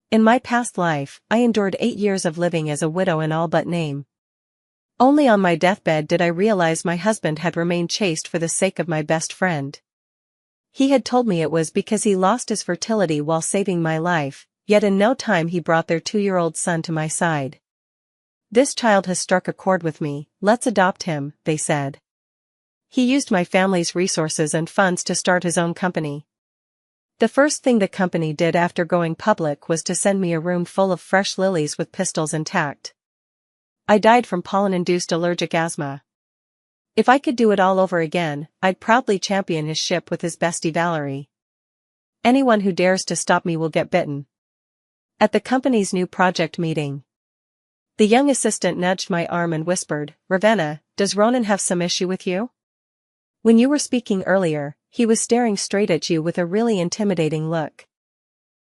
In my past life, I endured 8 years of living as a widow in all but name. Only on my deathbed did I realize my husband had remained chaste for the sake of my best friend. He had told me it was because he lost his fertility while saving my life, yet in no time he brought their 2-year-old son to my side. "This child has struck a chord with me, let's adopt him," they said. He used my family's resources and funds to start his own company. The first thing the company did after going public was to send me a room full of fresh lilies with pistils intact. I died from pollen-induced allergic asthma. If I could do it all over again, I'd proudly champion his ship with his bestie Valerie. Anyone who dares to stop me will get bitten. At the company's new project meeting, the young assistant nudged my arm and whispered, "Ravenna, does Ronan have some issue with you? When you were speaking earlier, he was staring straight at you with a really intimidating look."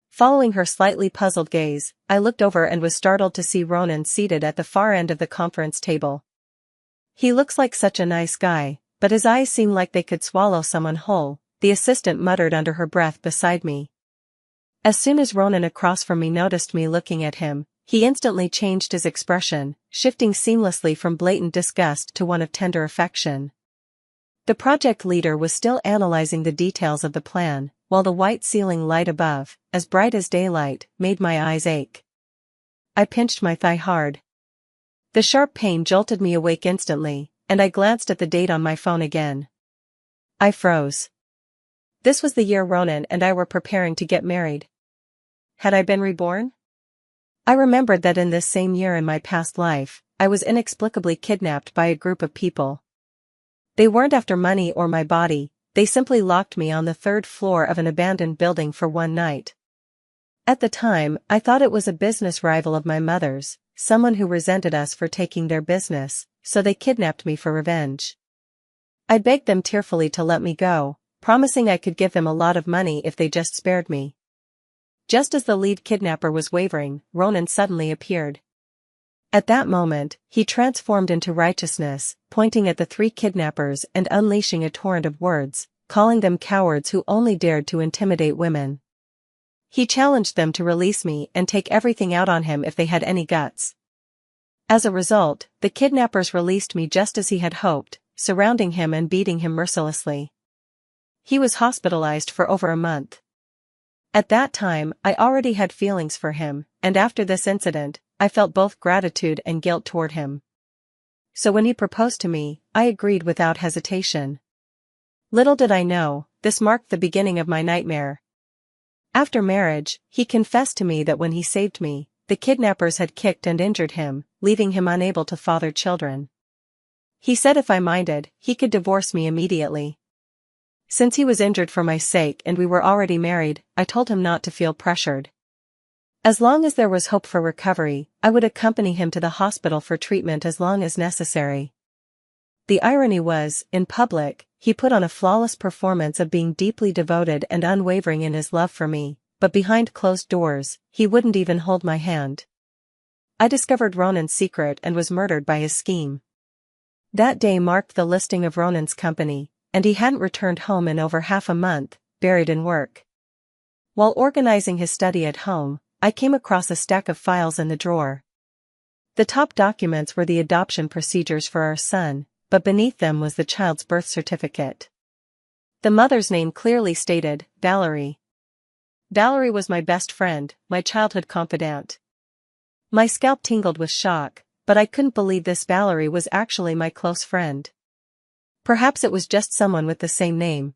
Following her slightly puzzled gaze, I looked over and was startled to see Ronan seated at the far end of the conference table. "He looks like such a nice guy, but his eyes seem like they could swallow someone whole," the assistant muttered under her breath beside me. As soon as Ronan across from me noticed me looking at him, he instantly changed his expression, shifting seamlessly from blatant disgust to one of tender affection. The project leader was still analyzing the details of the plan, while the white ceiling light above, as bright as daylight, made my eyes ache. I pinched my thigh hard. The sharp pain jolted me awake instantly, and I glanced at the date on my phone again. I froze. This was the year Ronan and I were preparing to get married. Had I been reborn? I remembered that in this same year in my past life, I was inexplicably kidnapped by a group of people. They weren't after money or my body, they simply locked me on the 3rd floor of an abandoned building for one night. At the time, I thought it was a business rival of my mother's, someone who resented us for taking their business, so they kidnapped me for revenge. I begged them tearfully to let me go, promising I could give them a lot of money if they just spared me. Just as the lead kidnapper was wavering, Ronan suddenly appeared. At that moment, he transformed into righteousness, pointing at the 3 kidnappers and unleashing a torrent of words, calling them cowards who only dared to intimidate women. He challenged them to release me and take everything out on him if they had any guts. As a result, the kidnappers released me just as he had hoped, surrounding him and beating him mercilessly. He was hospitalized for over a month. At that time, I already had feelings for him, and after this incident, I felt both gratitude and guilt toward him. So when he proposed to me, I agreed without hesitation. Little did I know, this marked the beginning of my nightmare. After marriage, he confessed to me that when he saved me, the kidnappers had kicked and injured him, leaving him unable to father children. He said if I minded, he could divorce me immediately. Since he was injured for my sake and we were already married, I told him not to feel pressured. As long as there was hope for recovery, I would accompany him to the hospital for treatment as long as necessary. The irony was, in public, he put on a flawless performance of being deeply devoted and unwavering in his love for me, but behind closed doors, he wouldn't even hold my hand. I discovered Ronan's secret and was murdered by his scheme. That day marked the listing of Ronan's company, and he hadn't returned home in over half a month, buried in work. While organizing his study at home, I came across a stack of files in the drawer. The top documents were the adoption procedures for our son, but beneath them was the child's birth certificate. The mother's name clearly stated, Valerie. Valerie was my best friend, my childhood confidant. My scalp tingled with shock, but I couldn't believe this Valerie was actually my close friend. Perhaps it was just someone with the same name.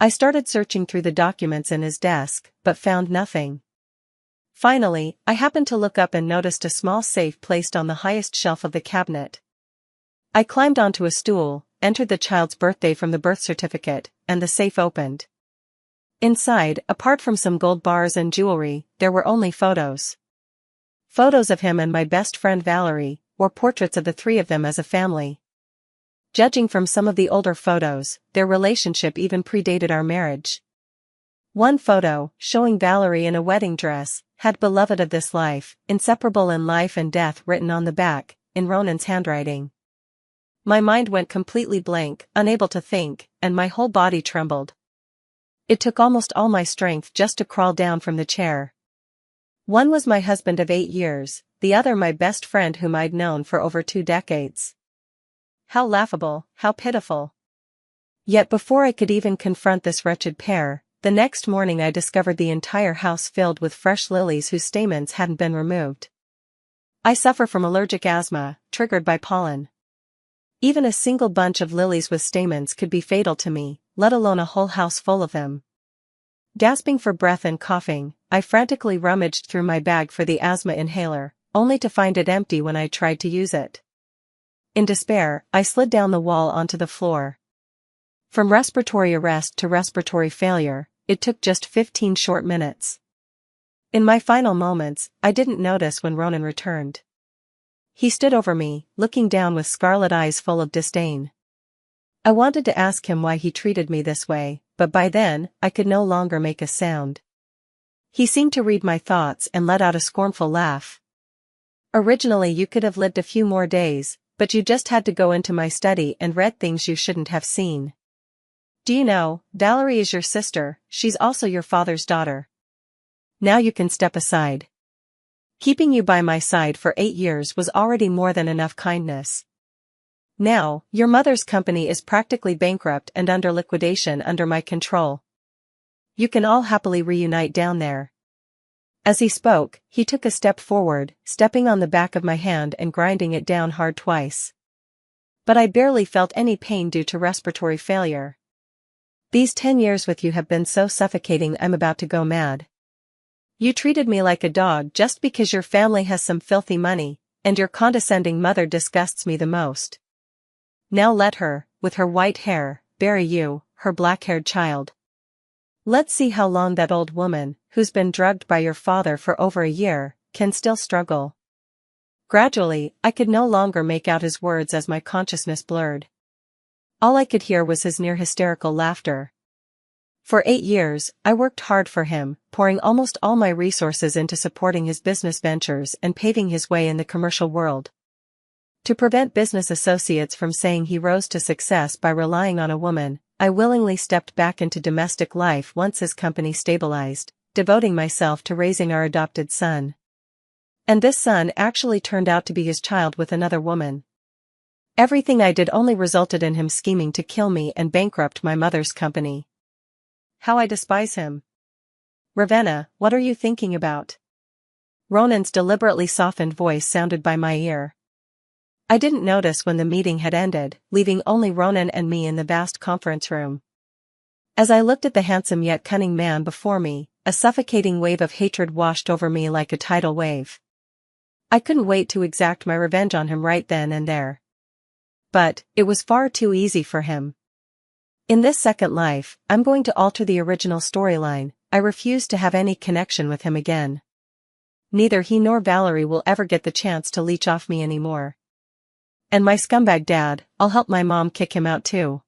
I started searching through the documents in his desk, but found nothing. Finally, I happened to look up and noticed a small safe placed on the highest shelf of the cabinet. I climbed onto a stool, entered the child's birthday from the birth certificate, and the safe opened. Inside, apart from some gold bars and jewelry, there were only photos. Photos of him and my best friend Valerie, or portraits of the 3 of them as a family. Judging from some of the older photos, their relationship even predated our marriage. One photo, showing Valerie in a wedding dress, had "beloved of this life, inseparable in life and death" written on the back, in Ronan's handwriting. My mind went completely blank, unable to think, and my whole body trembled. It took almost all my strength just to crawl down from the chair. One was my husband of 8 years, the other my best friend whom I'd known for over 2 decades. How laughable, how pitiful. Yet before I could even confront this wretched pair, the next morning I discovered the entire house filled with fresh lilies whose stamens hadn't been removed. I suffer from allergic asthma, triggered by pollen. Even a single bunch of lilies with stamens could be fatal to me, let alone a whole house full of them. Gasping for breath and coughing, I frantically rummaged through my bag for the asthma inhaler, only to find it empty when I tried to use it. In despair, I slid down the wall onto the floor. From respiratory arrest to respiratory failure, it took just 15 short minutes. In my final moments, I didn't notice when Ronan returned. He stood over me, looking down with scarlet eyes full of disdain. I wanted to ask him why he treated me this way, but by then, I could no longer make a sound. He seemed to read my thoughts and let out a scornful laugh. Originally you could have lived a few more days, but you just had to go into my study and read things you shouldn't have seen. Do you know, Valerie is your sister, she's also your father's daughter. Now you can step aside. Keeping you by my side for 8 years was already more than enough kindness. Now, your mother's company is practically bankrupt and under liquidation under my control. You can all happily reunite down there. As he spoke, he took a step forward, stepping on the back of my hand and grinding it down hard twice. But I barely felt any pain due to respiratory failure. These 10 years with you have been so suffocating I'm about to go mad. You treated me like a dog just because your family has some filthy money, and your condescending mother disgusts me the most. Now let her, with her white hair, bury you, her black-haired child. Let's see how long that old woman, who's been drugged by your father for over a year, can still struggle. Gradually, I could no longer make out his words as my consciousness blurred. All I could hear was his near-hysterical laughter. For 8 years, I worked hard for him, pouring almost all my resources into supporting his business ventures and paving his way in the commercial world. To prevent business associates from saying he rose to success by relying on a woman, I willingly stepped back into domestic life once his company stabilized, devoting myself to raising our adopted son. And this son actually turned out to be his child with another woman. Everything I did only resulted in him scheming to kill me and bankrupt my mother's company. How I despise him. Ravenna, what are you thinking about? Ronan's deliberately softened voice sounded by my ear. I didn't notice when the meeting had ended, leaving only Ronan and me in the vast conference room. As I looked at the handsome yet cunning man before me, a suffocating wave of hatred washed over me like a tidal wave. I couldn't wait to exact my revenge on him right then and there. But, it was far too easy for him. In this second life, I'm going to alter the original storyline. I refuse to have any connection with him again. Neither he nor Valerie will ever get the chance to leech off me anymore. And my scumbag dad, I'll help my mom kick him out too.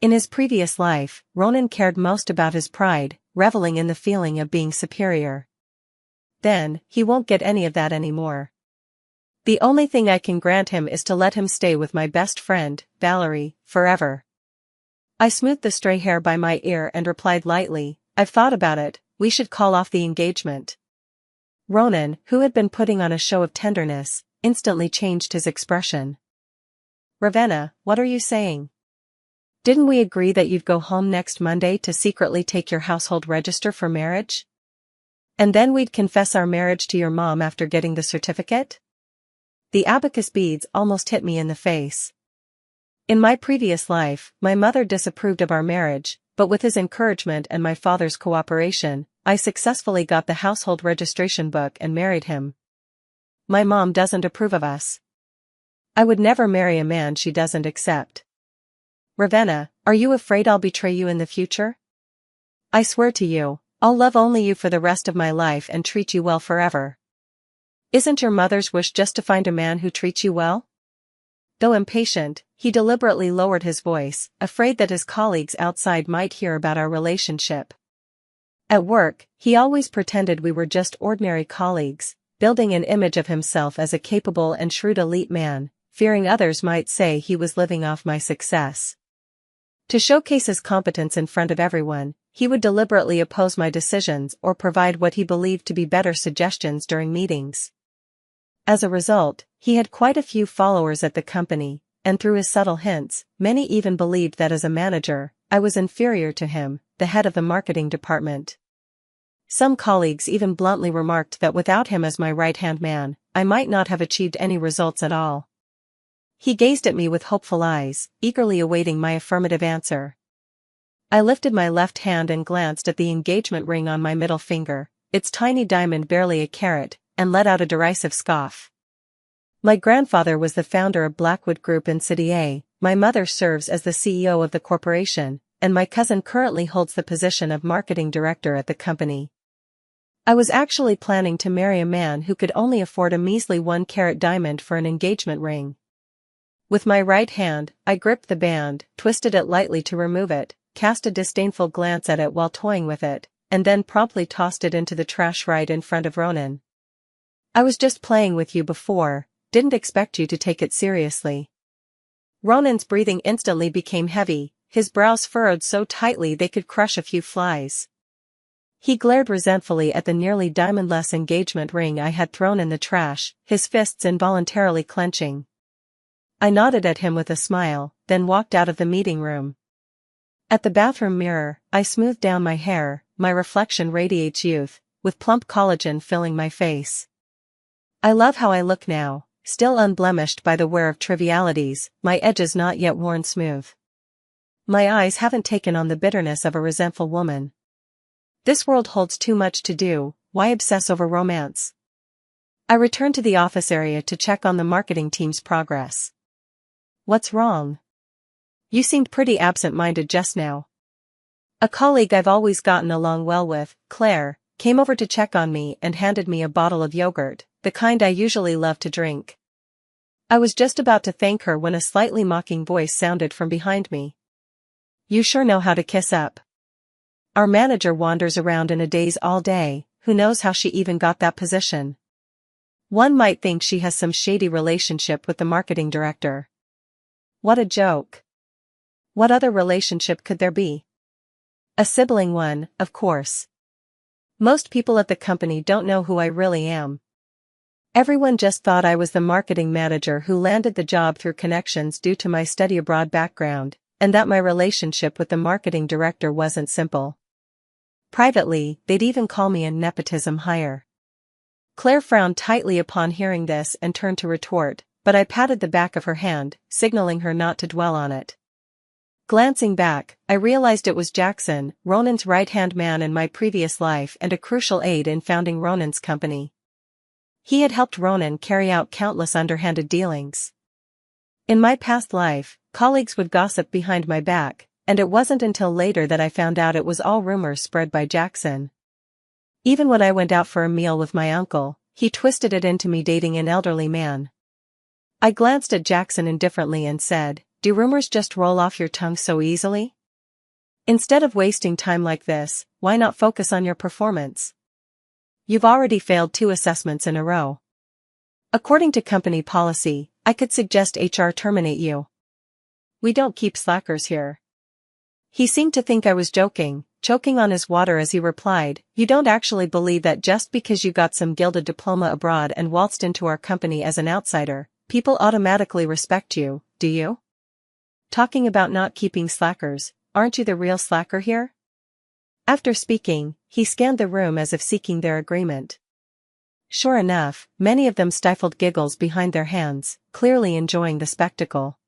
In his previous life, Ronan cared most about his pride, reveling in the feeling of being superior. Then, he won't get any of that anymore. The only thing I can grant him is to let him stay with my best friend, Valerie, forever. I smoothed the stray hair by my ear and replied lightly, I've thought about it, we should call off the engagement. Ronan, who had been putting on a show of tenderness, instantly changed his expression. Ravenna, what are you saying? Didn't we agree that you'd go home next Monday to secretly take your household register for marriage? And then we'd confess our marriage to your mom after getting the certificate? The abacus beads almost hit me in the face. In my previous life, my mother disapproved of our marriage, but with his encouragement and my father's cooperation, I successfully got the household registration book and married him. My mom doesn't approve of us. I would never marry a man she doesn't accept. Ravenna, are you afraid I'll betray you in the future? I swear to you, I'll love only you for the rest of my life and treat you well forever. Isn't your mother's wish just to find a man who treats you well? Though impatient, he deliberately lowered his voice, afraid that his colleagues outside might hear about our relationship. At work, he always pretended we were just ordinary colleagues, building an image of himself as a capable and shrewd elite man, fearing others might say he was living off my success. To showcase his competence in front of everyone, he would deliberately oppose my decisions or provide what he believed to be better suggestions during meetings. As a result, he had quite a few followers at the company, and through his subtle hints, many even believed that as a manager, I was inferior to him, the head of the marketing department. Some colleagues even bluntly remarked that without him as my right-hand man, I might not have achieved any results at all. He gazed at me with hopeful eyes, eagerly awaiting my affirmative answer. I lifted my left hand and glanced at the engagement ring on my middle finger, its tiny diamond barely a carat, and let out a derisive scoff. My grandfather was the founder of Blackwood Group in City A, my mother serves as the CEO of the corporation, and my cousin currently holds the position of marketing director at the company. I was actually planning to marry a man who could only afford a measly 1-carat diamond for an engagement ring. With my right hand, I gripped the band, twisted it lightly to remove it, cast a disdainful glance at it while toying with it, and then promptly tossed it into the trash right in front of Ronan. I was just playing with you before, didn't expect you to take it seriously. Ronan's breathing instantly became heavy, his brows furrowed so tightly they could crush a few flies. He glared resentfully at the nearly diamondless engagement ring I had thrown in the trash, his fists involuntarily clenching. I nodded at him with a smile, then walked out of the meeting room. At the bathroom mirror, I smoothed down my hair, my reflection radiates youth, with plump collagen filling my face. I love how I look now, still unblemished by the wear of trivialities, my edges not yet worn smooth. My eyes haven't taken on the bitterness of a resentful woman. This world holds too much to do, why obsess over romance? I returned to the office area to check on the marketing team's progress. What's wrong? You seemed pretty absent-minded just now. A colleague I've always gotten along well with, Claire, came over to check on me and handed me a bottle of yogurt, the kind I usually love to drink. I was just about to thank her when a slightly mocking voice sounded from behind me. You sure know how to kiss up. Our manager wanders around in a daze all day, who knows how she even got that position. One might think she has some shady relationship with the marketing director. What a joke. What other relationship could there be? A sibling one, of course. Most people at the company don't know who I really am. Everyone just thought I was the marketing manager who landed the job through connections due to my study abroad background, and that my relationship with the marketing director wasn't simple. Privately, they'd even call me a nepotism hire. Claire frowned tightly upon hearing this and turned to retort, but I patted the back of her hand, signaling her not to dwell on it. Glancing back, I realized it was Jackson, Ronan's right-hand man in my previous life and a crucial aide in founding Ronan's company. He had helped Ronan carry out countless underhanded dealings. In my past life, colleagues would gossip behind my back, and it wasn't until later that I found out it was all rumors spread by Jackson. Even when I went out for a meal with my uncle, he twisted it into me dating an elderly man. I glanced at Jackson indifferently and said, "Do rumors just roll off your tongue so easily? Instead of wasting time like this, why not focus on your performance? You've already failed 2 assessments in a row. According to company policy, I could suggest HR terminate you. We don't keep slackers here." He seemed to think I was joking, choking on his water as he replied, "You don't actually believe that just because you got some gilded diploma abroad and waltzed into our company as an outsider, people automatically respect you, do you? Talking about not keeping slackers, aren't you the real slacker here?" After speaking, he scanned the room as if seeking their agreement. Sure enough, many of them stifled giggles behind their hands, clearly enjoying the spectacle.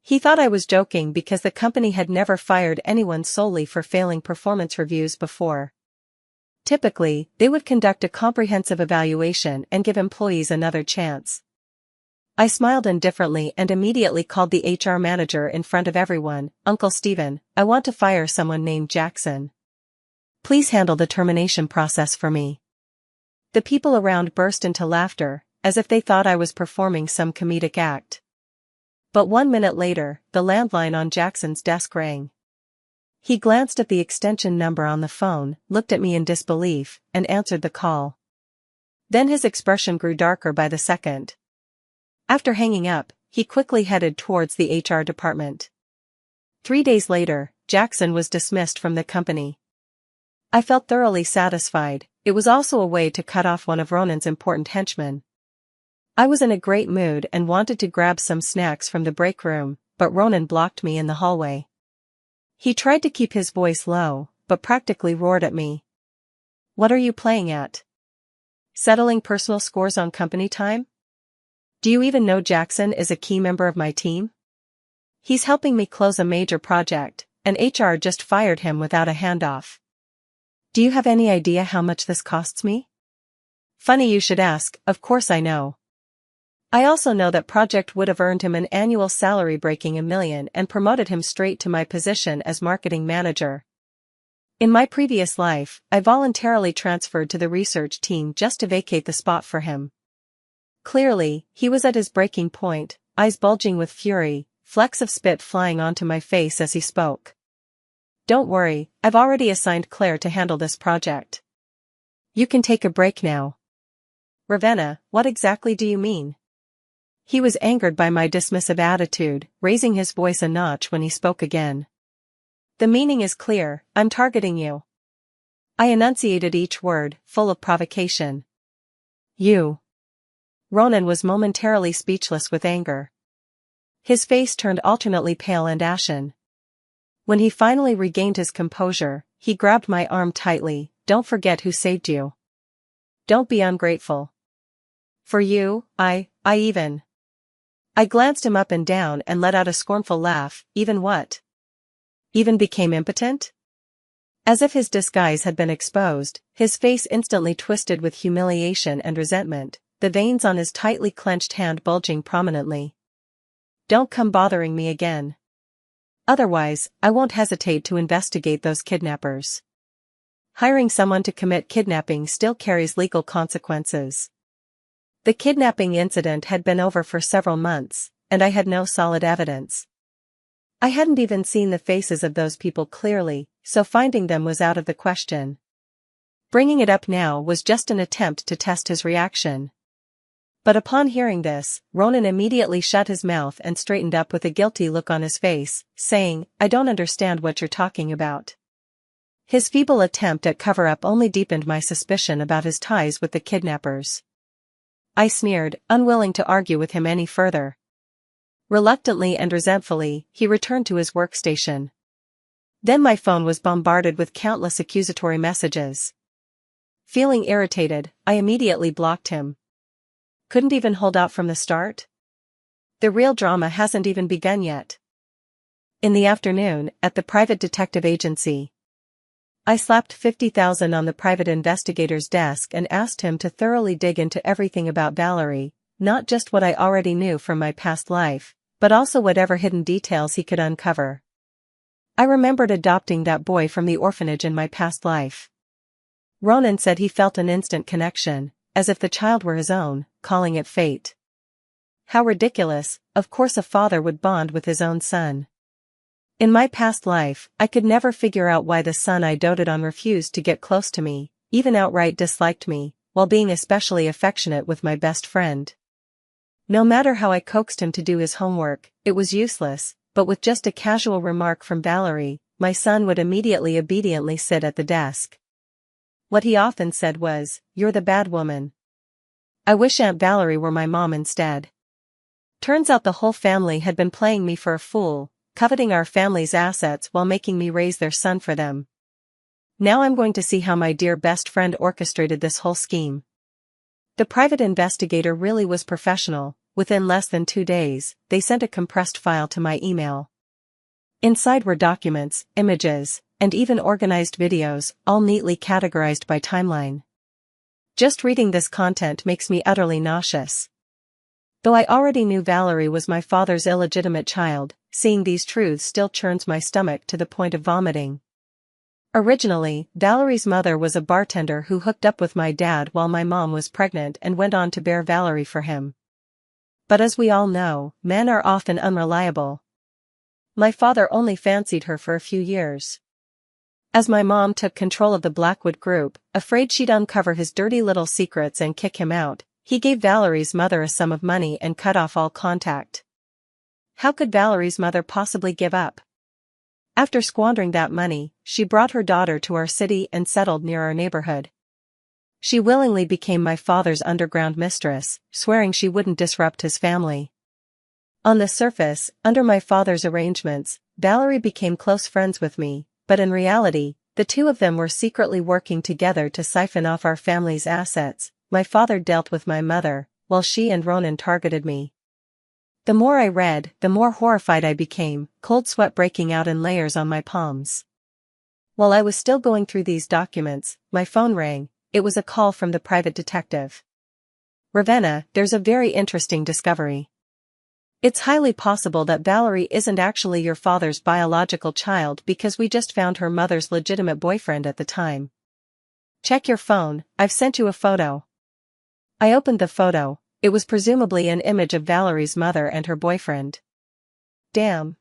He thought I was joking because the company had never fired anyone solely for failing performance reviews before. Typically, they would conduct a comprehensive evaluation and give employees another chance. I smiled indifferently and immediately called the HR manager in front of everyone. "Uncle Stephen, I want to fire someone named Jackson. Please handle the termination process for me." The people around burst into laughter, as if they thought I was performing some comedic act. But 1 minute later, the landline on Jackson's desk rang. He glanced at the extension number on the phone, looked at me in disbelief, and answered the call. Then his expression grew darker by the second. After hanging up, he quickly headed towards the HR department. 3 days later, Jackson was dismissed from the company. I felt thoroughly satisfied. It was also a way to cut off one of Ronan's important henchmen. I was in a great mood and wanted to grab some snacks from the break room, but Ronan blocked me in the hallway. He tried to keep his voice low, but practically roared at me. "What are you playing at? Settling personal scores on company time? Do you even know Jackson is a key member of my team? He's helping me close a major project, and HR just fired him without a handoff. Do you have any idea how much this costs me?" Funny you should ask, of course I know. I also know that project would have earned him an annual salary breaking $1 million and promoted him straight to my position as marketing manager. In my previous life, I voluntarily transferred to the research team just to vacate the spot for him. Clearly, he was at his breaking point, eyes bulging with fury, flecks of spit flying onto my face as he spoke. "Don't worry, I've already assigned Claire to handle this project. You can take a break now." "Ravenna, what exactly do you mean?" He was angered by my dismissive attitude, raising his voice a notch when he spoke again. "The meaning is clear, I'm targeting you." I enunciated each word, full of provocation. "You." Ronan was momentarily speechless with anger. His face turned alternately pale and ashen. When he finally regained his composure, he grabbed my arm tightly. "Don't forget who saved you. Don't be ungrateful. For you, I even." I glanced him up and down and let out a scornful laugh. "Even what? Even became impotent?" As if his disguise had been exposed, his face instantly twisted with humiliation and resentment, the veins on his tightly clenched hand bulging prominently. "Don't come bothering me again. Otherwise, I won't hesitate to investigate those kidnappers. Hiring someone to commit kidnapping still carries legal consequences." The kidnapping incident had been over for several months, and I had no solid evidence. I hadn't even seen the faces of those people clearly, so finding them was out of the question. Bringing it up now was just an attempt to test his reaction. But upon hearing this, Ronan immediately shut his mouth and straightened up with a guilty look on his face, saying, "I don't understand what you're talking about." His feeble attempt at cover-up only deepened my suspicion about his ties with the kidnappers. I sneered, unwilling to argue with him any further. Reluctantly and resentfully, he returned to his workstation. Then my phone was bombarded with countless accusatory messages. Feeling irritated, I immediately blocked him. Couldn't even hold out from the start? The real drama hasn't even begun yet. In the afternoon, at the private detective agency, I slapped 50,000 on the private investigator's desk and asked him to thoroughly dig into everything about Valerie, not just what I already knew from my past life, but also whatever hidden details he could uncover. I remembered adopting that boy from the orphanage in my past life. Ronan said he felt an instant connection, as if the child were his own, calling it fate. How ridiculous, of course a father would bond with his own son. In my past life, I could never figure out why the son I doted on refused to get close to me, even outright disliked me, while being especially affectionate with my best friend. No matter how I coaxed him to do his homework, it was useless, but with just a casual remark from Valerie, my son would immediately obediently sit at the desk. What he often said was, "You're the bad woman. I wish Aunt Valerie were my mom instead." Turns out the whole family had been playing me for a fool, coveting our family's assets while making me raise their son for them. Now I'm going to see how my dear best friend orchestrated this whole scheme. The private investigator really was professional. Within less than 2 days, they sent a compressed file to my email. Inside were documents, images, and even organized videos, all neatly categorized by timeline. Just reading this content makes me utterly nauseous. Though I already knew Valerie was my father's illegitimate child, seeing these truths still churns my stomach to the point of vomiting. Originally, Valerie's mother was a bartender who hooked up with my dad while my mom was pregnant and went on to bear Valerie for him. But as we all know, men are often unreliable. My father only fancied her for a few years. As my mom took control of the Blackwood Group, afraid she'd uncover his dirty little secrets and kick him out, he gave Valerie's mother a sum of money and cut off all contact. How could Valerie's mother possibly give up? After squandering that money, she brought her daughter to our city and settled near our neighborhood. She willingly became my father's underground mistress, swearing she wouldn't disrupt his family. On the surface, under my father's arrangements, Valerie became close friends with me, but in reality, the two of them were secretly working together to siphon off our family's assets. My father dealt with my mother, while she and Ronan targeted me. The more I read, the more horrified I became, cold sweat breaking out in layers on my palms. While I was still going through these documents, my phone rang. It was a call from the private detective. Ravenna, there's a very interesting discovery. It's highly possible that Valerie isn't actually your father's biological child because we just found her mother's legitimate boyfriend at the time. Check your phone, I've sent you a photo. I opened the photo. It was presumably an image of Valerie's mother and her boyfriend. Damn.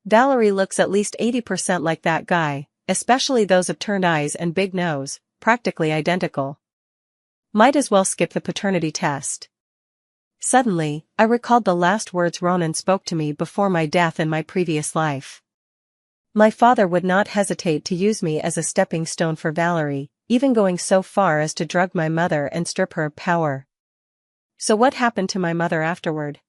Valerie looks at least 80% like that guy, especially those upturned eyes and big nose, practically identical. Might as well skip the paternity test. Suddenly, I recalled the last words Ronan spoke to me before my death in my previous life. My father would not hesitate to use me as a stepping stone for Valerie, even going so far as to drug my mother and strip her of power. So what happened to my mother afterward?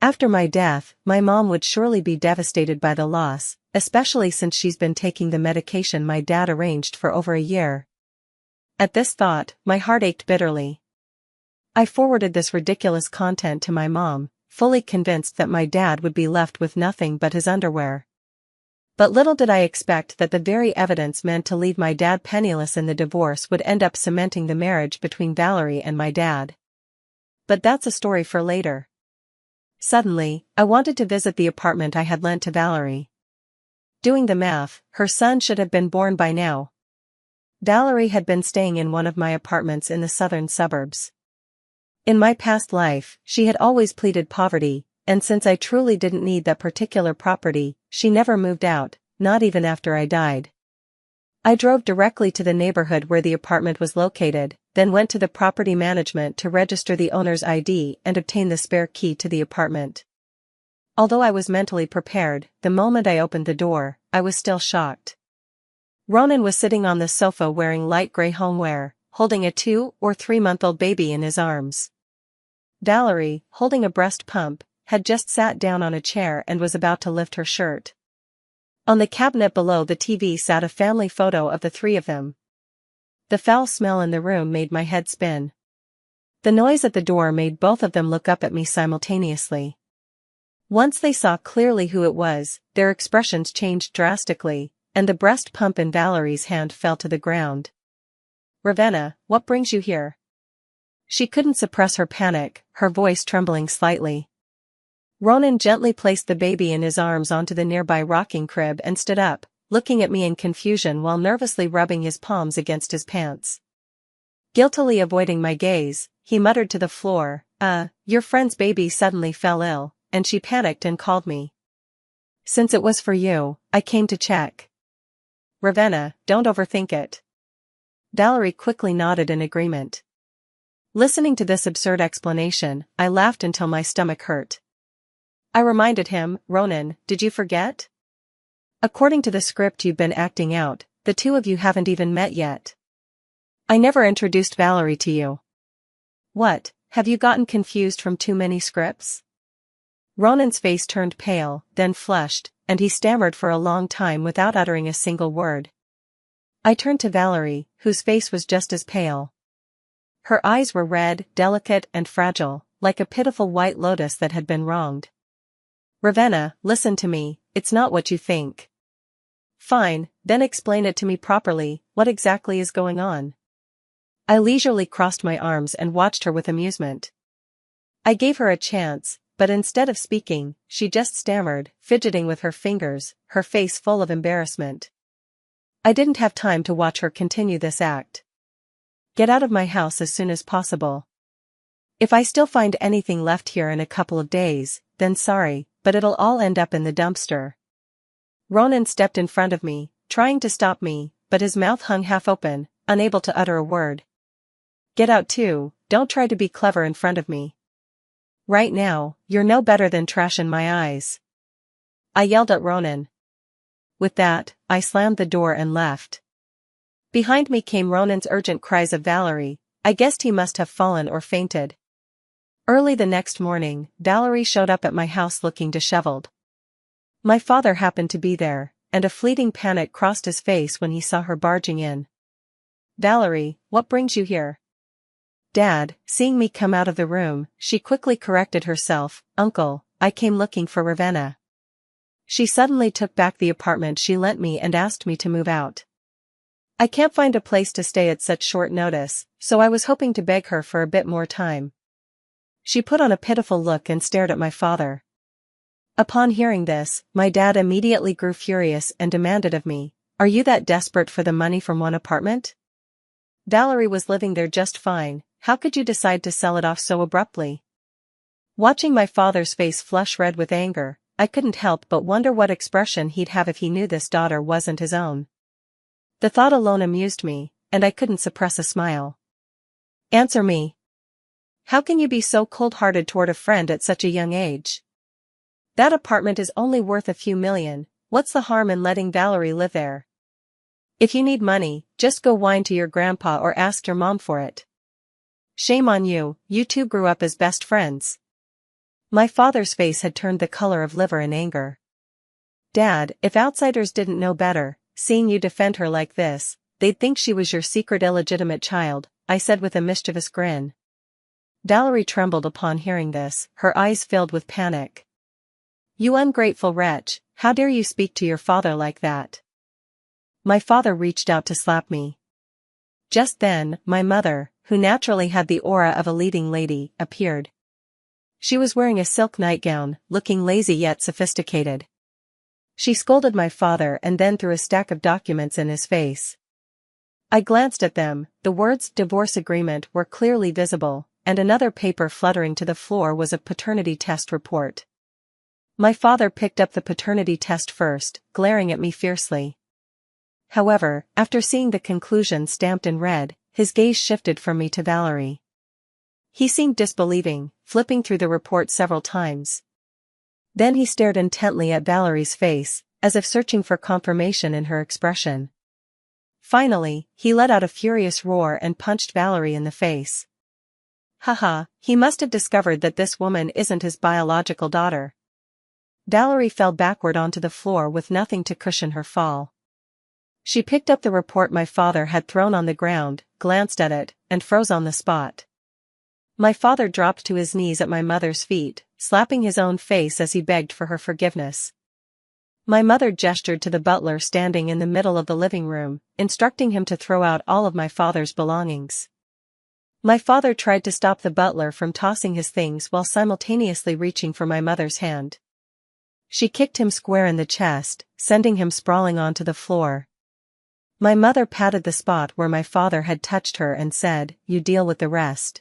After my death, my mom would surely be devastated by the loss, especially since she's been taking the medication my dad arranged for over a year. At this thought, my heart ached bitterly. I forwarded this ridiculous content to my mom, fully convinced that my dad would be left with nothing but his underwear. But little did I expect that the very evidence meant to leave my dad penniless in the divorce would end up cementing the marriage between Valerie and my dad. But that's a story for later. Suddenly, I wanted to visit the apartment I had lent to Valerie. Doing the math, her son should have been born by now. Valerie had been staying in one of my apartments in the southern suburbs. In my past life, she had always pleaded poverty, and since I truly didn't need that particular property, she never moved out, not even after I died. I drove directly to the neighborhood where the apartment was located, then went to the property management to register the owner's ID and obtain the spare key to the apartment. Although I was mentally prepared, the moment I opened the door, I was still shocked. Ronan was sitting on the sofa wearing light gray homeware, holding a 2- or 3-month-old baby in his arms. Valerie, holding a breast pump, had just sat down on a chair and was about to lift her shirt. On the cabinet below the TV sat a family photo of the three of them. The foul smell in the room made my head spin. The noise at the door made both of them look up at me simultaneously. Once they saw clearly who it was, their expressions changed drastically, and the breast pump in Valerie's hand fell to the ground. Ravenna, what brings you here? She couldn't suppress her panic, her voice trembling slightly. Ronan gently placed the baby in his arms onto the nearby rocking crib and stood up, looking at me in confusion while nervously rubbing his palms against his pants. Guiltily avoiding my gaze, he muttered to the floor, your friend's baby suddenly fell ill, and she panicked and called me. Since it was for you, I came to check. Ravenna, don't overthink it. Valerie quickly nodded in agreement. Listening to this absurd explanation, I laughed until my stomach hurt. I reminded him, Ronan, did you forget? According to the script you've been acting out, the two of you haven't even met yet. I never introduced Valerie to you. What, have you gotten confused from too many scripts? Ronan's face turned pale, then flushed, and he stammered for a long time without uttering a single word. I turned to Valerie, whose face was just as pale. Her eyes were red, delicate and fragile, like a pitiful white lotus that had been wronged. Ravenna, listen to me, it's not what you think. Fine, then explain it to me properly, what exactly is going on? I leisurely crossed my arms and watched her with amusement. I gave her a chance, but instead of speaking, she just stammered, fidgeting with her fingers, her face full of embarrassment. I didn't have time to watch her continue this act. Get out of my house as soon as possible. If I still find anything left here in a couple of days, then sorry, but it'll all end up in the dumpster. Ronan stepped in front of me, trying to stop me, but his mouth hung half open, unable to utter a word. Get out too, don't try to be clever in front of me. Right now, you're no better than trash in my eyes. I yelled at Ronan. With that, I slammed the door and left. Behind me came Ronan's urgent cries of Valerie. I guessed he must have fallen or fainted. Early the next morning, Valerie showed up at my house looking disheveled. My father happened to be there, and a fleeting panic crossed his face when he saw her barging in. "Valerie, what brings you here?" Dad, seeing me come out of the room, she quickly corrected herself. "Uncle, I came looking for Ravenna." She suddenly took back the apartment she lent me and asked me to move out. "I can't find a place to stay at such short notice, so I was hoping to beg her for a bit more time." She put on a pitiful look and stared at my father. Upon hearing this, my dad immediately grew furious and demanded of me, "Are you that desperate for the money from one apartment? Valerie was living there just fine, how could you decide to sell it off so abruptly?" Watching my father's face flush red with anger, I couldn't help but wonder what expression he'd have if he knew this daughter wasn't his own. The thought alone amused me, and I couldn't suppress a smile. "Answer me. How can you be so cold-hearted toward a friend at such a young age? That apartment is only worth a few million, what's the harm in letting Valerie live there? If you need money, just go whine to your grandpa or ask your mom for it. Shame on you, you two grew up as best friends." My father's face had turned the color of liver in anger. "Dad, if outsiders didn't know better, seeing you defend her like this, they'd think she was your secret illegitimate child," I said with a mischievous grin. Valerie trembled upon hearing this, her eyes filled with panic. "You ungrateful wretch, how dare you speak to your father like that?" My father reached out to slap me. Just then, my mother, who naturally had the aura of a leading lady, appeared. She was wearing a silk nightgown, looking lazy yet sophisticated. She scolded my father and then threw a stack of documents in his face. I glanced at them, the words "divorce agreement" were clearly visible, and another paper fluttering to the floor was a paternity test report. My father picked up the paternity test first, glaring at me fiercely. However, after seeing the conclusion stamped in red, his gaze shifted from me to Valerie. He seemed disbelieving, flipping through the report several times. Then he stared intently at Valerie's face, as if searching for confirmation in her expression. Finally, he let out a furious roar and punched Valerie in the face. Haha, he must have discovered that this woman isn't his biological daughter. Valerie fell backward onto the floor with nothing to cushion her fall. She picked up the report my father had thrown on the ground, glanced at it, and froze on the spot. My father dropped to his knees at my mother's feet, slapping his own face as he begged for her forgiveness. My mother gestured to the butler standing in the middle of the living room, instructing him to throw out all of my father's belongings. My father tried to stop the butler from tossing his things while simultaneously reaching for my mother's hand. She kicked him square in the chest, sending him sprawling onto the floor. My mother patted the spot where my father had touched her and said, "You deal with the rest."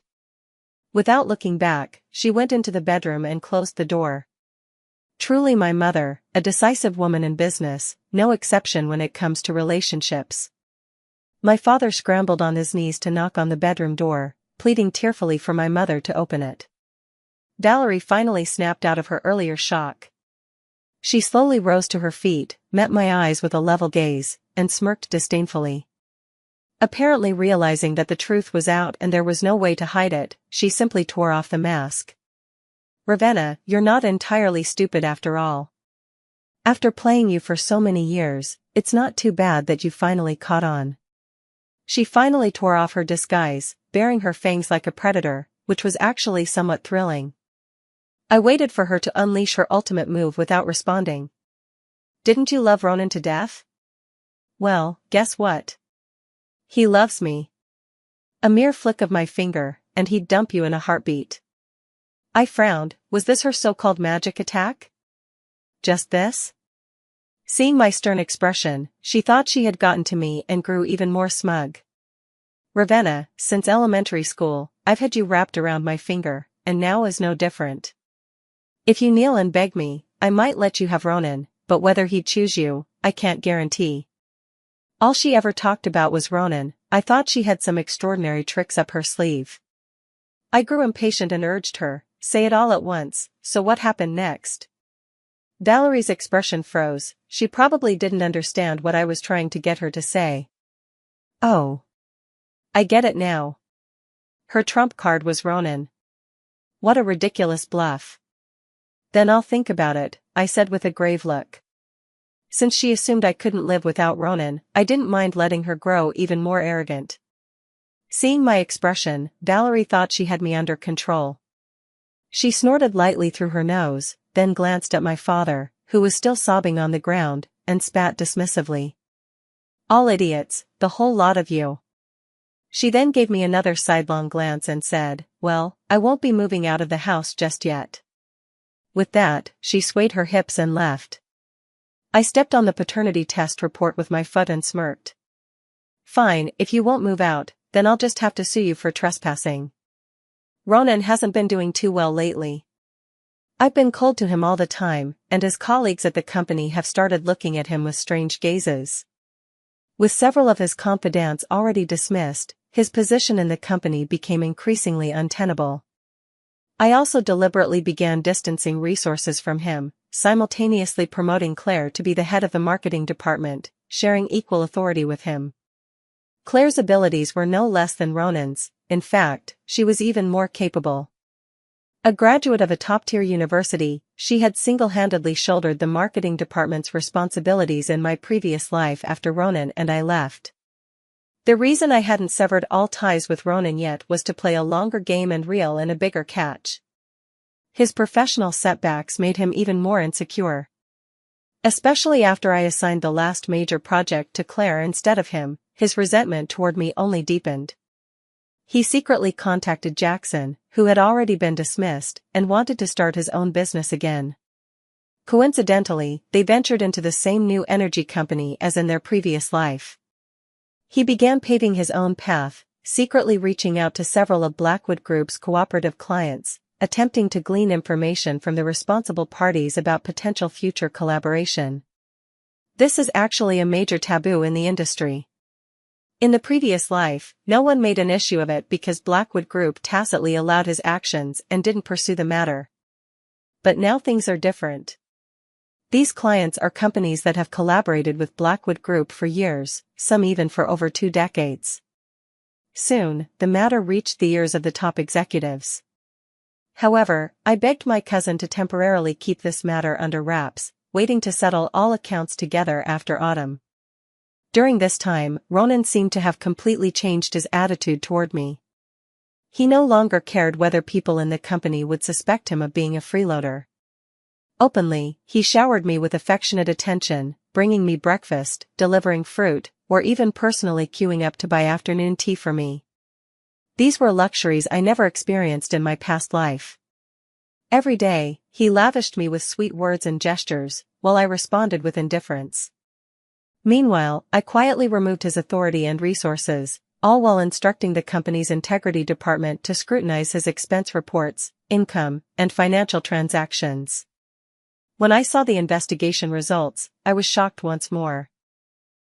Without looking back, she went into the bedroom and closed the door. Truly my mother, a decisive woman in business, no exception when it comes to relationships. My father scrambled on his knees to knock on the bedroom door, pleading tearfully for my mother to open it. Valerie finally snapped out of her earlier shock. She slowly rose to her feet, met my eyes with a level gaze, and smirked disdainfully. Apparently realizing that the truth was out and there was no way to hide it, she simply tore off the mask. "Ravenna, you're not entirely stupid after all. After playing you for so many years, it's not too bad that you finally caught on." She finally tore off her disguise, baring her fangs like a predator, which was actually somewhat thrilling. I waited for her to unleash her ultimate move without responding. "Didn't you love Ronan to death? Well, guess what? He loves me. A mere flick of my finger, and he'd dump you in a heartbeat." I frowned. Was this her so-called magic attack? Just this? Seeing my stern expression, she thought she had gotten to me and grew even more smug. "Ravenna, since elementary school, I've had you wrapped around my finger, and now is no different. If you kneel and beg me, I might let you have Ronan, but whether he'd choose you, I can't guarantee." All she ever talked about was Ronan. I thought she had some extraordinary tricks up her sleeve. I grew impatient and urged her, "Say it all at once, so what happened next?" Valerie's expression froze. She probably didn't understand what I was trying to get her to say. Oh. I get it now. Her trump card was Ronan. What a ridiculous bluff. Then I'll think about it, I said with a grave look. Since she assumed I couldn't live without Ronan, I didn't mind letting her grow even more arrogant. Seeing my expression, Valerie thought she had me under control. She snorted lightly through her nose, then glanced at my father, who was still sobbing on the ground, and spat dismissively. All idiots, the whole lot of you. She then gave me another sidelong glance and said, well, I won't be moving out of the house just yet. With that, she swayed her hips and left. I stepped on the paternity test report with my foot and smirked. Fine, if you won't move out, then I'll just have to sue you for trespassing. Ronan hasn't been doing too well lately. I've been cold to him all the time, and his colleagues at the company have started looking at him with strange gazes. With several of his confidants already dismissed, his position in the company became increasingly untenable. I also deliberately began distancing resources from him, simultaneously promoting Claire to be the head of the marketing department, sharing equal authority with him. Claire's abilities were no less than Ronan's. In fact, she was even more capable. A graduate of a top-tier university, she had single-handedly shouldered the marketing department's responsibilities in my previous life after Ronan and I left. The reason I hadn't severed all ties with Ronan yet was to play a longer game and reel in a bigger catch. His professional setbacks made him even more insecure. Especially after I assigned the last major project to Claire instead of him, his resentment toward me only deepened. He secretly contacted Jackson, who had already been dismissed, and wanted to start his own business again. Coincidentally, they ventured into the same new energy company as in their previous life. He began paving his own path, secretly reaching out to several of Blackwood Group's cooperative clients, attempting to glean information from the responsible parties about potential future collaboration. This is actually a major taboo in the industry. In the previous life, no one made an issue of it because Blackwood Group tacitly allowed his actions and didn't pursue the matter. But now things are different. These clients are companies that have collaborated with Blackwood Group for years, some even for over 2 decades. Soon, the matter reached the ears of the top executives. However, I begged my cousin to temporarily keep this matter under wraps, waiting to settle all accounts together after autumn. During this time, Ronan seemed to have completely changed his attitude toward me. He no longer cared whether people in the company would suspect him of being a freeloader. Openly, he showered me with affectionate attention, bringing me breakfast, delivering fruit, or even personally queuing up to buy afternoon tea for me. These were luxuries I never experienced in my past life. Every day, he lavished me with sweet words and gestures, while I responded with indifference. Meanwhile, I quietly removed his authority and resources, all while instructing the company's integrity department to scrutinize his expense reports, income, and financial transactions. When I saw the investigation results, I was shocked once more.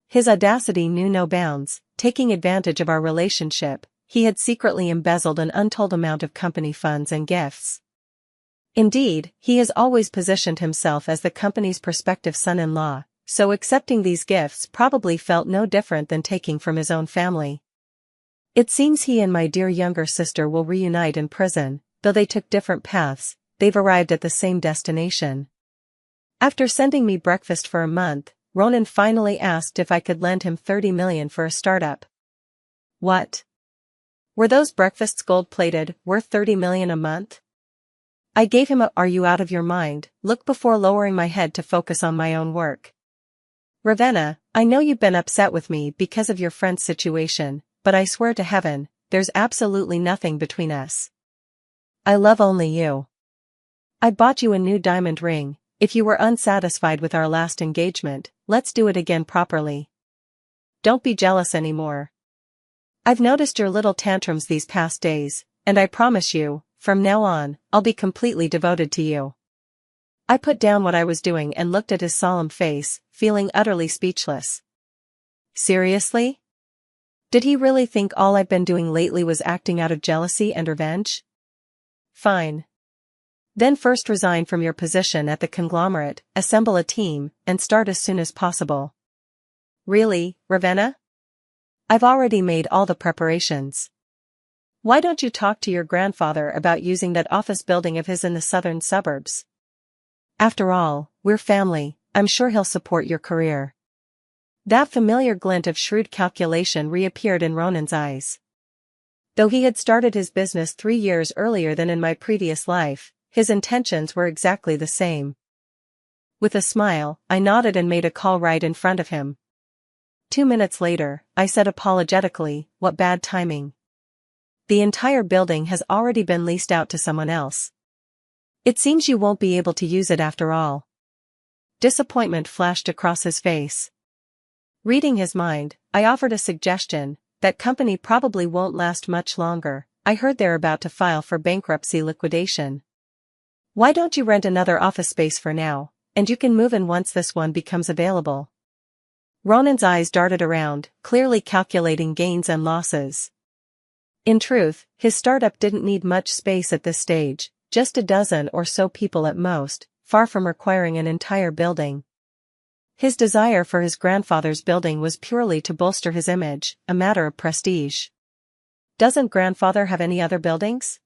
His audacity knew no bounds. Taking advantage of our relationship, he had secretly embezzled an untold amount of company funds and gifts. Indeed, he has always positioned himself as the company's prospective son-in-law, so accepting these gifts probably felt no different than taking from his own family. It seems he and my dear younger sister will reunite in prison. Though they took different paths, they've arrived at the same destination. After sending me breakfast for a month, Ronan finally asked if I could lend him $30 million for a startup. What? Were those breakfasts gold-plated, worth $30 million a month? I gave him a "Are you out of your mind?" look before lowering my head to focus on my own work. Ravenna, I know you've been upset with me because of your friend's situation, but I swear to heaven, there's absolutely nothing between us. I love only you. I bought you a new diamond ring. If you were unsatisfied with our last engagement, let's do it again properly. Don't be jealous anymore. I've noticed your little tantrums these past days, and I promise you, from now on, I'll be completely devoted to you. I put down what I was doing and looked at his solemn face, feeling utterly speechless. Seriously? Did he really think all I've been doing lately was acting out of jealousy and revenge? Fine. Then first resign from your position at the conglomerate, assemble a team, and start as soon as possible. Really, Ravenna? I've already made all the preparations. Why don't you talk to your grandfather about using that office building of his in the southern suburbs? After all, we're family, I'm sure he'll support your career. That familiar glint of shrewd calculation reappeared in Ronan's eyes. Though he had started his business 3 years earlier than in my previous life, his intentions were exactly the same. With a smile, I nodded and made a call right in front of him. 2 minutes later, I said apologetically, "What bad timing. The entire building has already been leased out to someone else. It seems you won't be able to use it after all." Disappointment flashed across his face. Reading his mind, I offered a suggestion. That company probably won't last much longer. I heard they're about to file for bankruptcy liquidation. Why don't you rent another office space for now, and you can move in once this one becomes available? Ronan's eyes darted around, clearly calculating gains and losses. In truth, his startup didn't need much space at this stage, just a dozen or so people at most, far from requiring an entire building. His desire for his grandfather's building was purely to bolster his image, a matter of prestige. Doesn't grandfather have any other buildings?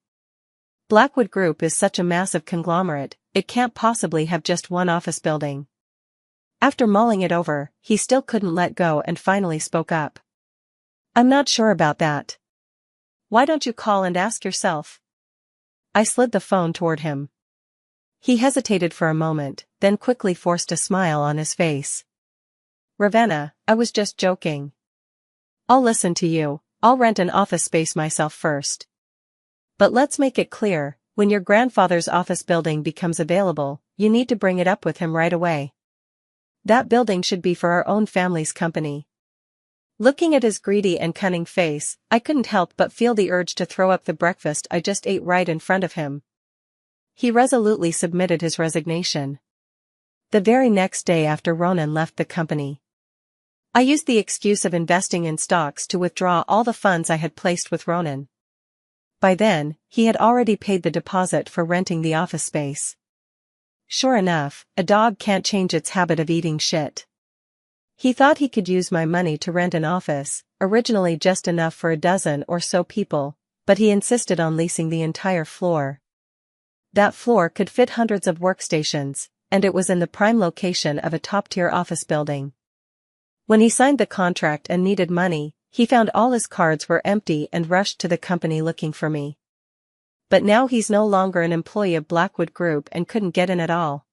Blackwood Group is such a massive conglomerate, it can't possibly have just one office building. After mulling it over, he still couldn't let go and finally spoke up. I'm not sure about that. Why don't you call and ask yourself? I slid the phone toward him. He hesitated for a moment, then quickly forced a smile on his face. Ravenna, I was just joking. I'll listen to you, I'll rent an office space myself first. But let's make it clear, when your grandfather's office building becomes available, you need to bring it up with him right away. That building should be for our own family's company. Looking at his greedy and cunning face, I couldn't help but feel the urge to throw up the breakfast I just ate right in front of him. He resolutely submitted his resignation. The very next day after Ronan left the company, I used the excuse of investing in stocks to withdraw all the funds I had placed with Ronan. By then, he had already paid the deposit for renting the office space. Sure enough, a dog can't change its habit of eating shit. He thought he could use my money to rent an office, originally just enough for a dozen or so people, but he insisted on leasing the entire floor. That floor could fit hundreds of workstations, and it was in the prime location of a top-tier office building. When he signed the contract and needed money, he found all his cards were empty and rushed to the company looking for me. But now he's no longer an employee of Blackwood Group and couldn't get in at all.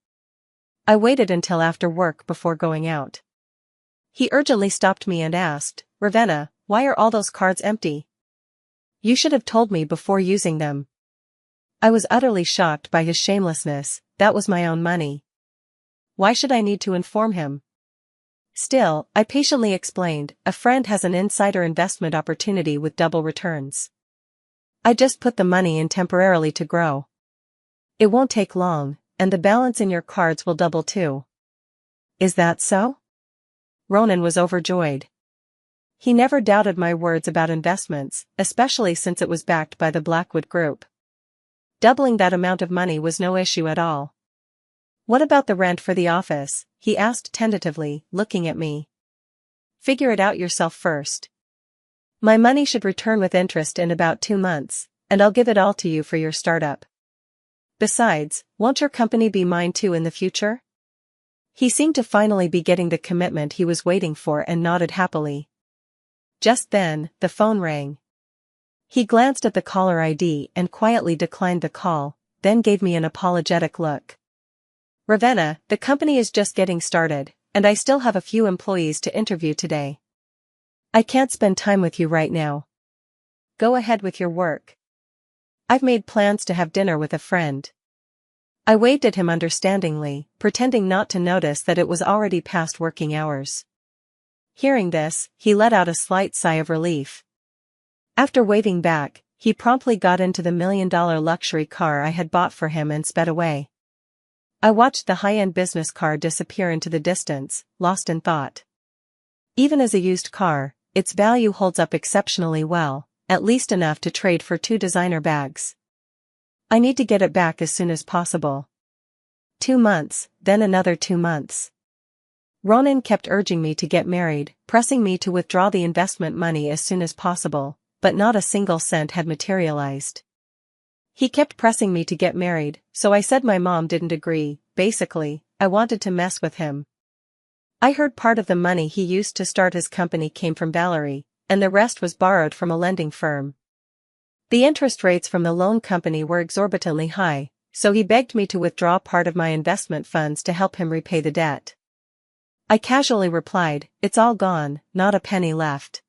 I waited until after work before going out. He urgently stopped me and asked, "Ravenna, why are all those cards empty? You should have told me before using them." I was utterly shocked by his shamelessness. That was my own money. Why should I need to inform him? Still, I patiently explained, a friend has an insider investment opportunity with double returns. I just put the money in temporarily to grow. It won't take long, and the balance in your cards will double too. Is that so? Ronan was overjoyed. He never doubted my words about investments, especially since it was backed by the Blackwood Group. Doubling that amount of money was no issue at all. What about the rent for the office? He asked tentatively, looking at me. Figure it out yourself first. My money should return with interest in about 2 months, and I'll give it all to you for your startup. Besides, won't your company be mine too in the future? He seemed to finally be getting the commitment he was waiting for and nodded happily. Just then, the phone rang. He glanced at the caller ID and quietly declined the call, then gave me an apologetic look. Ravenna, the company is just getting started, and I still have a few employees to interview today. I can't spend time with you right now. Go ahead with your work. I've made plans to have dinner with a friend. I waved at him understandingly, pretending not to notice that it was already past working hours. Hearing this, he let out a slight sigh of relief. After waving back, he promptly got into the $1 million luxury car I had bought for him and sped away. I watched the high-end business car disappear into the distance, lost in thought. Even as a used car, its value holds up exceptionally well, at least enough to trade for 2 designer bags. I need to get it back as soon as possible. 2 months, then another 2 months. Ronan kept urging me to get married, pressing me to withdraw the investment money as soon as possible, but not a single cent had materialized. He kept pressing me to get married, so I said my mom didn't agree. Basically, I wanted to mess with him. I heard part of the money he used to start his company came from Valerie, and the rest was borrowed from a lending firm. The interest rates from the loan company were exorbitantly high, so he begged me to withdraw part of my investment funds to help him repay the debt. I casually replied, "It's all gone, not a penny left."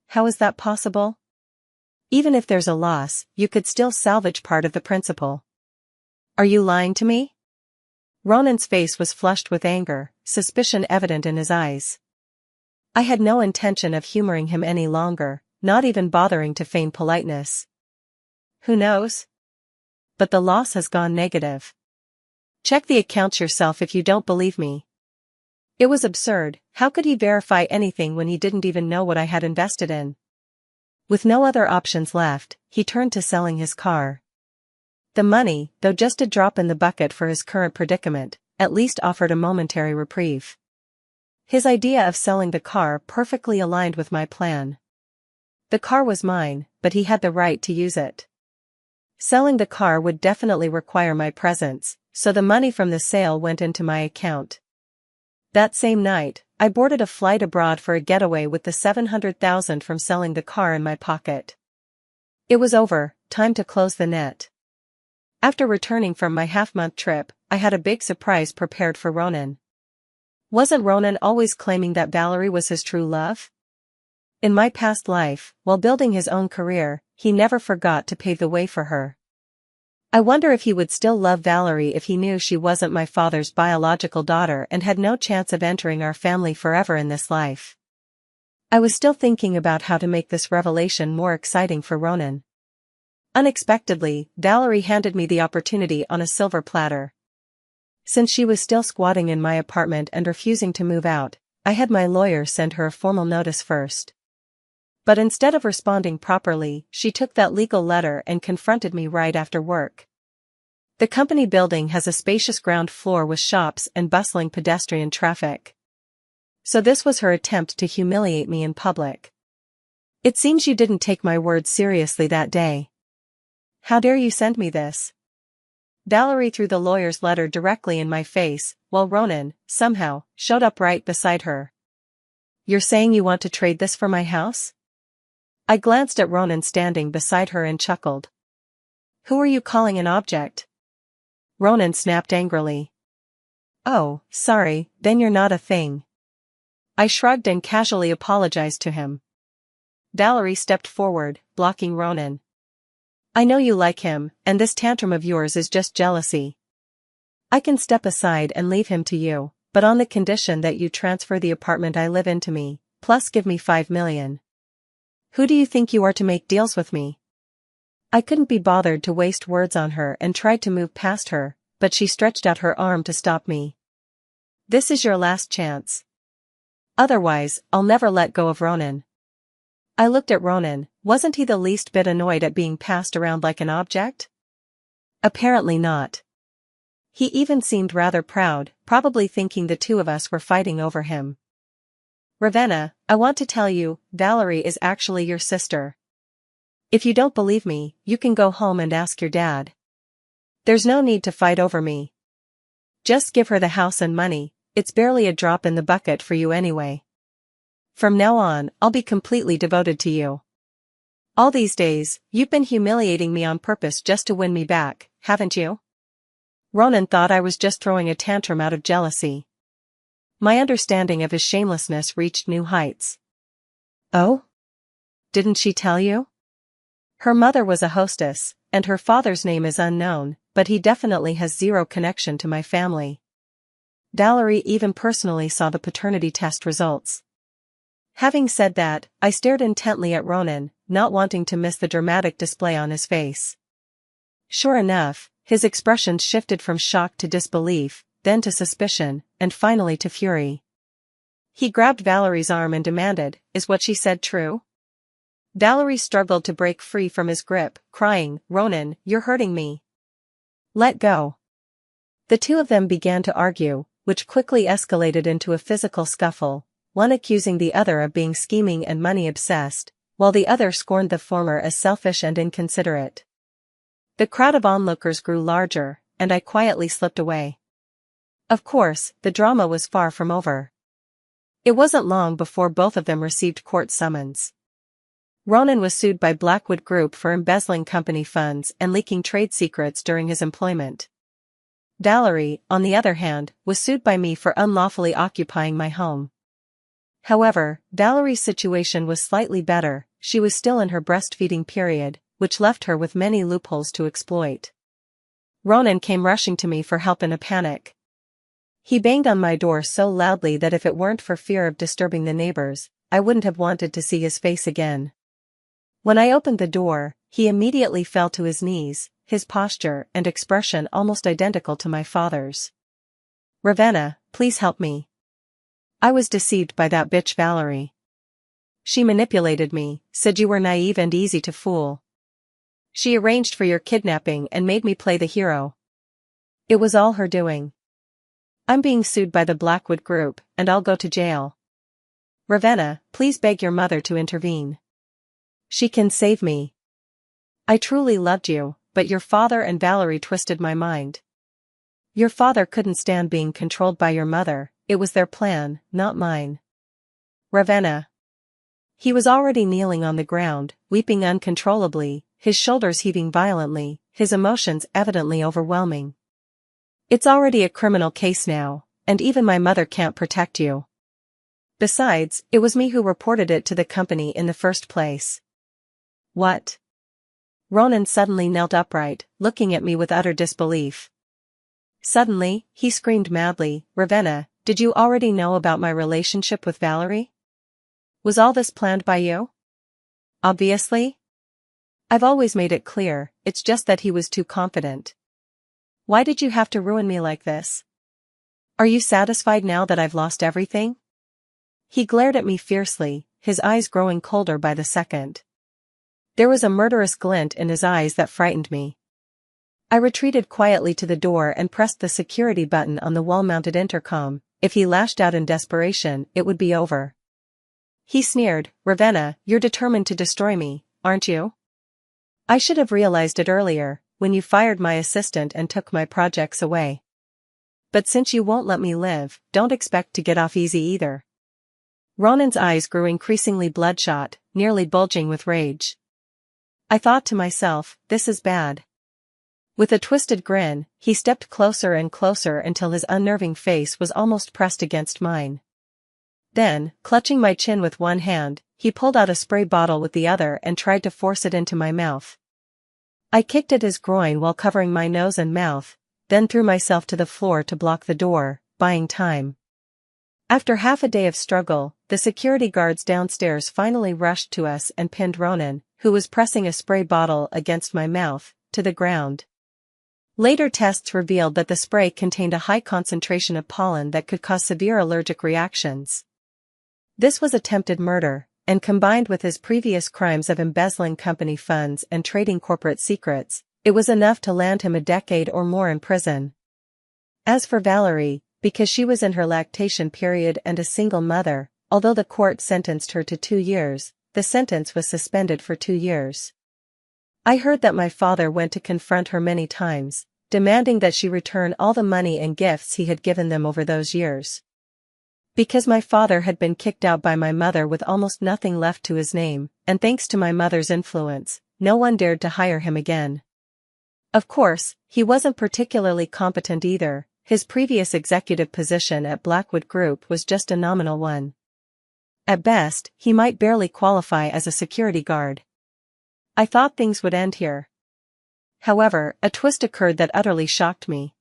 "How is that possible?" "Even if there's a loss, you could still salvage part of the principal." "Are you lying to me?" Ronan's face was flushed with anger, suspicion evident in his eyes. I had no intention of humoring him any longer, not even bothering to feign politeness. "Who knows? But the loss has gone negative. Check the accounts yourself if you don't believe me." It was absurd. How could he verify anything when he didn't even know what I had invested in? With no other options left, he turned to selling his car. The money, though just a drop in the bucket for his current predicament, at least offered a momentary reprieve. His idea of selling the car perfectly aligned with my plan. The car was mine, but he had the right to use it. Selling the car would definitely require my presence, so the money from the sale went into my account. That same night, I boarded a flight abroad for a getaway with the $700,000 from selling the car in my pocket. It was over, time to close the net. After returning from my half-month trip, I had a big surprise prepared for Ronan. Wasn't Ronan always claiming that Valerie was his true love? In my past life, while building his own career, he never forgot to pave the way for her. I wonder if he would still love Valerie if he knew she wasn't my father's biological daughter and had no chance of entering our family forever in this life. I was still thinking about how to make this revelation more exciting for Ronan. Unexpectedly, Valerie handed me the opportunity on a silver platter. Since she was still squatting in my apartment and refusing to move out, I had my lawyer send her a formal notice first. But instead of responding properly, she took that legal letter and confronted me right after work. The company building has a spacious ground floor with shops and bustling pedestrian traffic. So this was her attempt to humiliate me in public. "It seems you didn't take my words seriously that day. How dare you send me this?" Valerie threw the lawyer's letter directly in my face, while Ronan, somehow, showed up right beside her. "You're saying you want to trade this for my house?" I glanced at Ronan standing beside her and chuckled. "Who are you calling an object?" Ronan snapped angrily. "Oh, sorry, then you're not a thing." I shrugged and casually apologized to him. Valerie stepped forward, blocking Ronan. "I know you like him, and this tantrum of yours is just jealousy. I can step aside and leave him to you, but on the condition that you transfer the apartment I live in to me, plus give me $5 million. Who do you think you are to make deals with me?" I couldn't be bothered to waste words on her and tried to move past her, but she stretched out her arm to stop me. "This is your last chance. Otherwise, I'll never let go of Ronan." I looked at Ronan. Wasn't he the least bit annoyed at being passed around like an object? Apparently not. He even seemed rather proud, probably thinking the two of us were fighting over him. "Ravenna, I want to tell you, Valerie is actually your sister. If you don't believe me, you can go home and ask your dad. There's no need to fight over me. Just give her the house and money, it's barely a drop in the bucket for you anyway. From now on, I'll be completely devoted to you. All these days, you've been humiliating me on purpose just to win me back, haven't you?" Ronan thought I was just throwing a tantrum out of jealousy. My understanding of his shamelessness reached new heights. "Oh? Didn't she tell you? Her mother was a hostess, and her father's name is unknown, but he definitely has zero connection to my family. Valerie even personally saw the paternity test results." Having said that, I stared intently at Ronan, not wanting to miss the dramatic display on his face. Sure enough, his expression shifted from shock to disbelief, then to suspicion, and finally to fury. He grabbed Valerie's arm and demanded, "Is what she said true?" Valerie struggled to break free from his grip, crying, "Ronan, you're hurting me. Let go." The two of them began to argue, which quickly escalated into a physical scuffle, one accusing the other of being scheming and money-obsessed, while the other scorned the former as selfish and inconsiderate. The crowd of onlookers grew larger, and I quietly slipped away. Of course, the drama was far from over. It wasn't long before both of them received court summons. Ronan was sued by Blackwood Group for embezzling company funds and leaking trade secrets during his employment. Valerie, on the other hand, was sued by me for unlawfully occupying my home. However, Valerie's situation was slightly better. She was still in her breastfeeding period, which left her with many loopholes to exploit. Ronan came rushing to me for help in a panic. He banged on my door so loudly that if it weren't for fear of disturbing the neighbors, I wouldn't have wanted to see his face again. When I opened the door, he immediately fell to his knees, his posture and expression almost identical to my father's. "Ravenna, please help me. I was deceived by that bitch Valerie. She manipulated me, said you were naive and easy to fool. She arranged for your kidnapping and made me play the hero. It was all her doing. I'm being sued by the Blackwood Group, and I'll go to jail. Ravenna, please beg your mother to intervene. She can save me. I truly loved you, but your father and Valerie twisted my mind. Your father couldn't stand being controlled by your mother, it was their plan, not mine. Ravenna." He was already kneeling on the ground, weeping uncontrollably, his shoulders heaving violently, his emotions evidently overwhelming. "It's already a criminal case now, and even my mother can't protect you. Besides, it was me who reported it to the company in the first place." "What?" Ronan suddenly knelt upright, looking at me with utter disbelief. Suddenly, he screamed madly, "Ravenna, did you already know about my relationship with Valerie? Was all this planned by you?" "Obviously. I've always made it clear, it's just that he was too confident. Why did you have to ruin me like this? Are you satisfied now that I've lost everything?" He glared at me fiercely, his eyes growing colder by the second. There was a murderous glint in his eyes that frightened me. I retreated quietly to the door and pressed the security button on the wall-mounted intercom. If he lashed out in desperation, it would be over. He sneered, "Ravenna, you're determined to destroy me, aren't you? I should have realized it earlier, when you fired my assistant and took my projects away. But since you won't let me live, don't expect to get off easy either." Ronan's eyes grew increasingly bloodshot, nearly bulging with rage. I thought to myself, this is bad. With a twisted grin, he stepped closer and closer until his unnerving face was almost pressed against mine. Then, clutching my chin with one hand, he pulled out a spray bottle with the other and tried to force it into my mouth. I kicked at his groin while covering my nose and mouth, then threw myself to the floor to block the door, buying time. After half a day of struggle, the security guards downstairs finally rushed to us and pinned Ronan, who was pressing a spray bottle against my mouth, to the ground. Later tests revealed that the spray contained a high concentration of pollen that could cause severe allergic reactions. This was attempted murder, and combined with his previous crimes of embezzling company funds and trading corporate secrets, it was enough to land him a decade or more in prison. As for Valerie, because she was in her lactation period and a single mother, although the court sentenced her to 2 years, the sentence was suspended for 2 years. I heard that my father went to confront her many times, demanding that she return all the money and gifts he had given them over those years. Because my father had been kicked out by my mother with almost nothing left to his name, and thanks to my mother's influence, no one dared to hire him again. Of course, he wasn't particularly competent either. His previous executive position at Blackwood Group was just a nominal one. At best, he might barely qualify as a security guard. I thought things would end here. However, a twist occurred that utterly shocked me.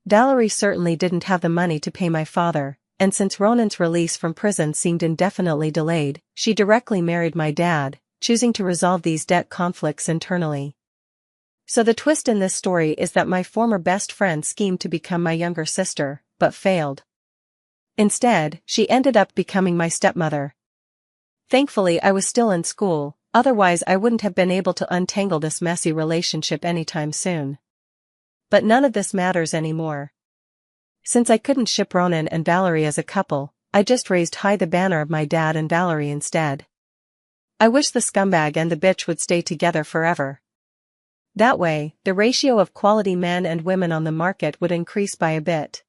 Valerie certainly didn't have the money to pay my father, and since Ronan's release from prison seemed indefinitely delayed, she directly married my dad, choosing to resolve these debt conflicts internally. So the twist in this story is that my former best friend schemed to become my younger sister, but failed. Instead, she ended up becoming my stepmother. Thankfully, I was still in school, Otherwise I wouldn't have been able to untangle this messy relationship anytime soon. But none of this matters anymore. Since I couldn't ship Ronan and Valerie as a couple, I just raised high the banner of my dad and Valerie instead. I wish the scumbag and the bitch would stay together forever. That way, the ratio of quality men and women on the market would increase by a bit.